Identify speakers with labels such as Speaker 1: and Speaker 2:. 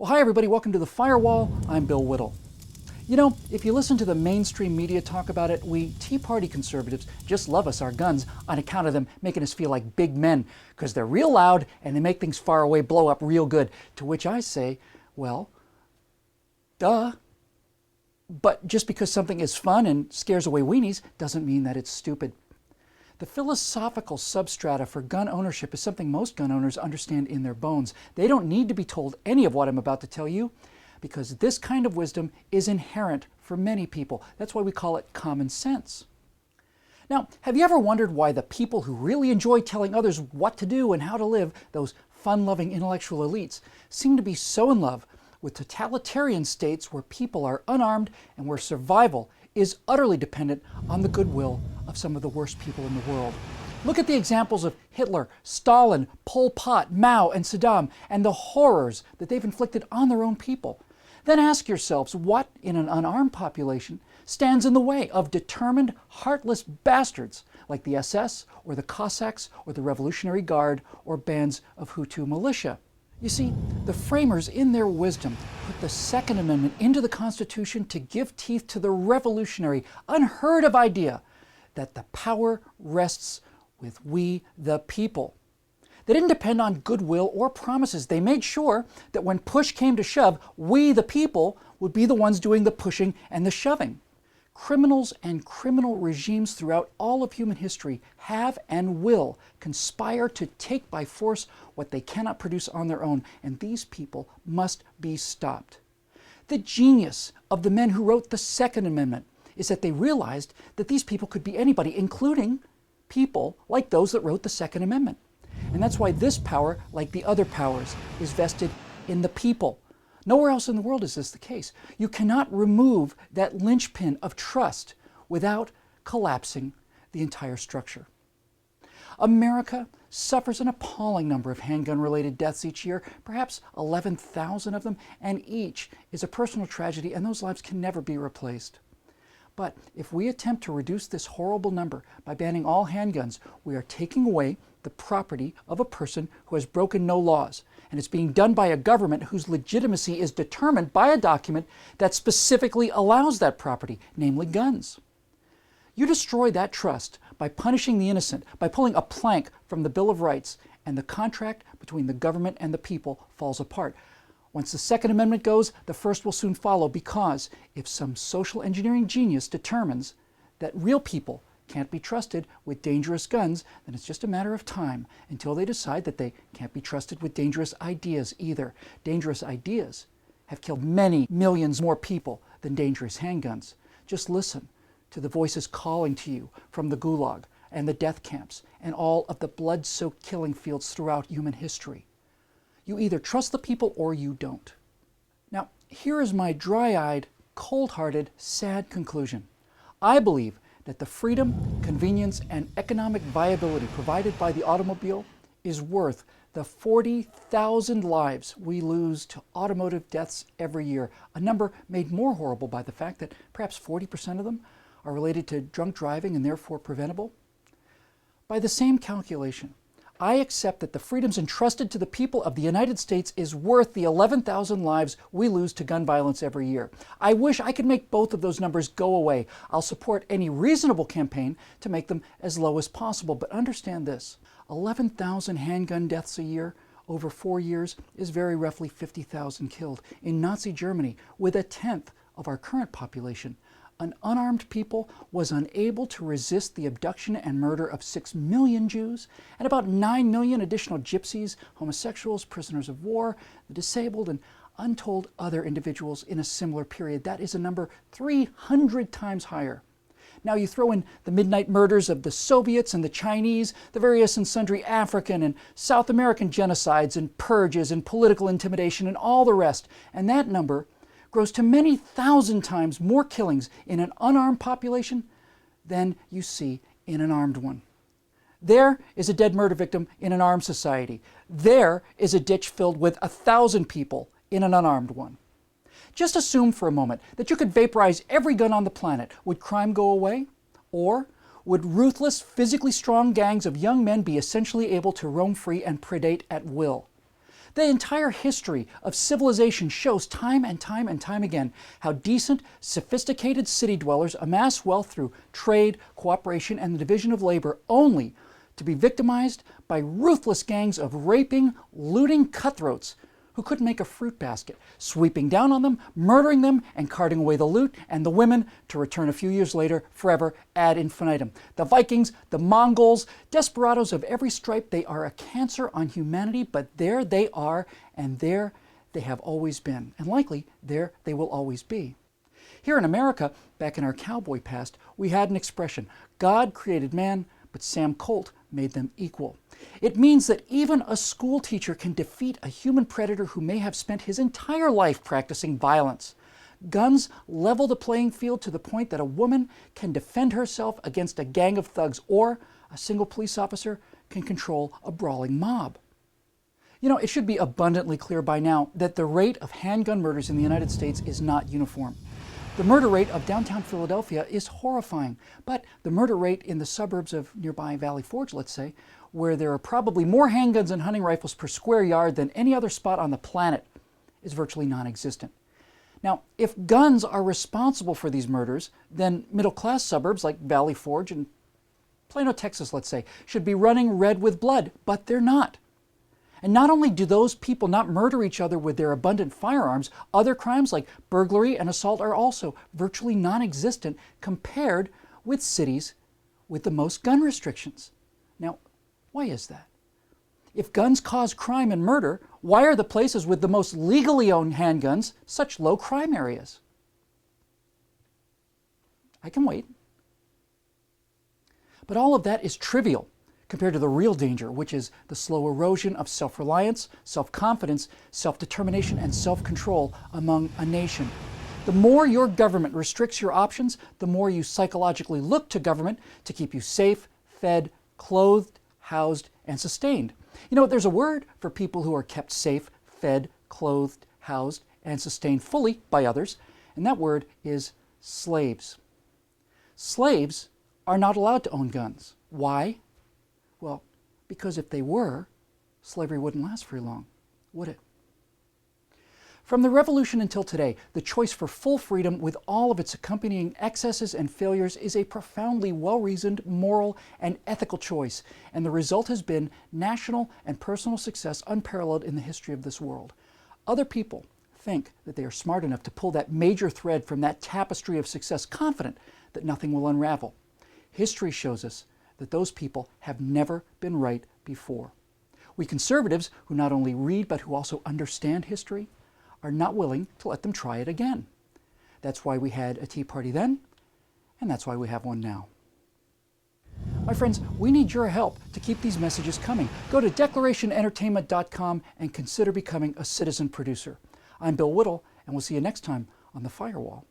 Speaker 1: Well, hi everybody, welcome to The Firewall. I'm Bill Whittle. You know, if you listen to the mainstream media talk about it, we Tea Party conservatives just love us our guns on account of them making us feel like big men, because they're real loud and they make things far away blow up real good. To which I say, well, duh. But just because something is fun and scares away weenies doesn't mean that it's stupid. The philosophical substrata for gun ownership is something most gun owners understand in their bones. They don't need to be told any of what I'm about to tell you, because this kind of wisdom is inherent for many people. That's why we call it common sense. Now, have you ever wondered why the people who really enjoy telling others what to do and how to live, those fun-loving intellectual elites, seem to be so in love with totalitarian states where people are unarmed and where survival is utterly dependent on the goodwill of some of the worst people in the world? Look at the examples of Hitler, Stalin, Pol Pot, Mao, and Saddam, and the horrors that they've inflicted on their own people. Then ask yourselves what, in an unarmed population, stands in the way of determined, heartless bastards like the SS, or the Cossacks, or the Revolutionary Guard, or bands of Hutu militia. You see, the framers, in their wisdom, put the Second Amendment into the Constitution to give teeth to the revolutionary, unheard of idea that the power rests with we the people. They didn't depend on goodwill or promises. They made sure that when push came to shove, we the people would be the ones doing the pushing and the shoving. Criminals and criminal regimes throughout all of human history have and will conspire to take by force what they cannot produce on their own, and these people must be stopped. The genius of the men who wrote the Second Amendment is that they realized that these people could be anybody, including people like those that wrote the Second Amendment. And that's why this power, like the other powers, is vested in the people. Nowhere else in the world is this the case. You cannot remove that linchpin of trust without collapsing the entire structure. America suffers an appalling number of handgun-related deaths each year, perhaps 11,000 of them, and each is a personal tragedy, and those lives can never be replaced. But if we attempt to reduce this horrible number by banning all handguns, we are taking away the property of a person who has broken no laws. And it's being done by a government whose legitimacy is determined by a document that specifically allows that property, namely guns. You destroy that trust by punishing the innocent, by pulling a plank from the Bill of Rights, and the contract between the government and the people falls apart. Once the Second Amendment goes, the First will soon follow, because if some social engineering genius determines that real people can't be trusted with dangerous guns, then it's just a matter of time until they decide that they can't be trusted with dangerous ideas either. Dangerous ideas have killed many millions more people than dangerous handguns. Just listen to the voices calling to you from the Gulag and the death camps and all of the blood-soaked killing fields throughout human history. You either trust the people or you don't. Now, here is my dry-eyed, cold-hearted, sad conclusion. I believe that the freedom, convenience, and economic viability provided by the automobile is worth the 40,000 lives we lose to automotive deaths every year, a number made more horrible by the fact that perhaps 40% of them are related to drunk driving and therefore preventable. By the same calculation, I accept that the freedoms entrusted to the people of the United States is worth the 11,000 lives we lose to gun violence every year. I wish I could make both of those numbers go away. I'll support any reasonable campaign to make them as low as possible. But understand this, 11,000 handgun deaths a year over 4 years is very roughly 50,000 killed. In Nazi Germany, with a tenth of our current population, an unarmed people was unable to resist the abduction and murder of 6 million Jews and about 9 million additional gypsies, homosexuals, prisoners of war, the disabled, and untold other individuals in a similar period. That is a number 300 times higher. Now you throw in the midnight murders of the Soviets and the Chinese, the various and sundry African and South American genocides and purges and political intimidation and all the rest, and that number grows to many thousand times more killings in an unarmed population than you see in an armed one. There is a dead murder victim in an armed society. There is a ditch filled with 1,000 people in an unarmed one. Just assume for a moment that you could vaporize every gun on the planet. Would crime go away? Or would ruthless, physically strong gangs of young men be essentially able to roam free and predate at will? The entire history of civilization shows time and time and time again how decent, sophisticated city dwellers amass wealth through trade, cooperation, and the division of labor, only to be victimized by ruthless gangs of raping, looting cutthroats who couldn't make a fruit basket, sweeping down on them, murdering them, and carting away the loot and the women to return a few years later, forever, ad infinitum. The Vikings, the Mongols, desperados of every stripe, they are a cancer on humanity, but there they are, and there they have always been, and likely there they will always be. Here in America, back in our cowboy past, we had an expression: God created man, but Sam Colt made them equal. It means that even a school teacher can defeat a human predator who may have spent his entire life practicing violence. Guns level the playing field to the point that a woman can defend herself against a gang of thugs, or a single police officer can control a brawling mob. You know, it should be abundantly clear by now that the rate of handgun murders in the United States is not uniform. The murder rate of downtown Philadelphia is horrifying, but the murder rate in the suburbs of nearby Valley Forge, let's say, where there are probably more handguns and hunting rifles per square yard than any other spot on the planet, is virtually non-existent. Now, if guns are responsible for these murders, then middle-class suburbs like Valley Forge and Plano, Texas, let's say, should be running red with blood, but they're not. And not only do those people not murder each other with their abundant firearms, other crimes like burglary and assault are also virtually non-existent compared with cities with the most gun restrictions. Now, why is that? If guns cause crime and murder, why are the places with the most legally owned handguns such low crime areas? I can wait. But all of that is trivial compared to the real danger, which is the slow erosion of self-reliance, self-confidence, self-determination, and self-control among a nation. The more your government restricts your options, the more you psychologically look to government to keep you safe, fed, clothed, housed, and sustained. You know, there's a word for people who are kept safe, fed, clothed, housed, and sustained fully by others, and that word is slaves. Slaves are not allowed to own guns. Why? Well, because if they were, slavery wouldn't last very long, would it? From the Revolution until today, the choice for full freedom with all of its accompanying excesses and failures is a profoundly well-reasoned, moral, and ethical choice, and the result has been national and personal success unparalleled in the history of this world. Other people think that they are smart enough to pull that major thread from that tapestry of success, confident that nothing will unravel. History shows us that those people have never been right before. We conservatives, who not only read but who also understand history, are not willing to let them try it again. That's why we had a Tea Party then, and that's why we have one now. My friends, we need your help to keep these messages coming. Go to declarationentertainment.com and consider becoming a citizen producer. I'm Bill Whittle, and we'll see you next time on The Firewall.